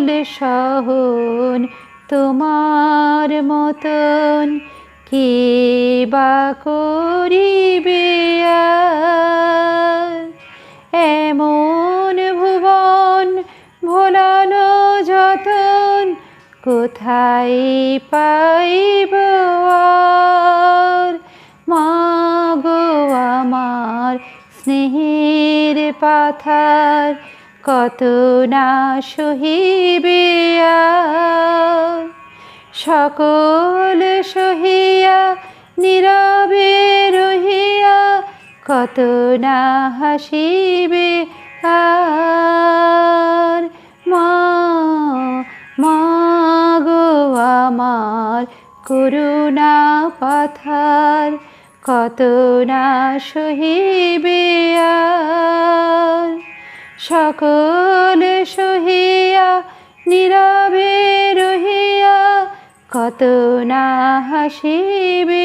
সকল সহন তোমার মতন কে বা করিবে আর। এমন ভুবন ভোলানো যতন কোথায় পাইব আর। মাগো আমার স্নেহের পাথার কত না সহিবে আর। সকল সহিয়া নীরবে রহিয়া কত না হাসিবে আর। মাগো আমার করুণা পাথার কত না সহিবে আর। সকল সহিয়া নীরবে রহিয়া কত না হাসিবে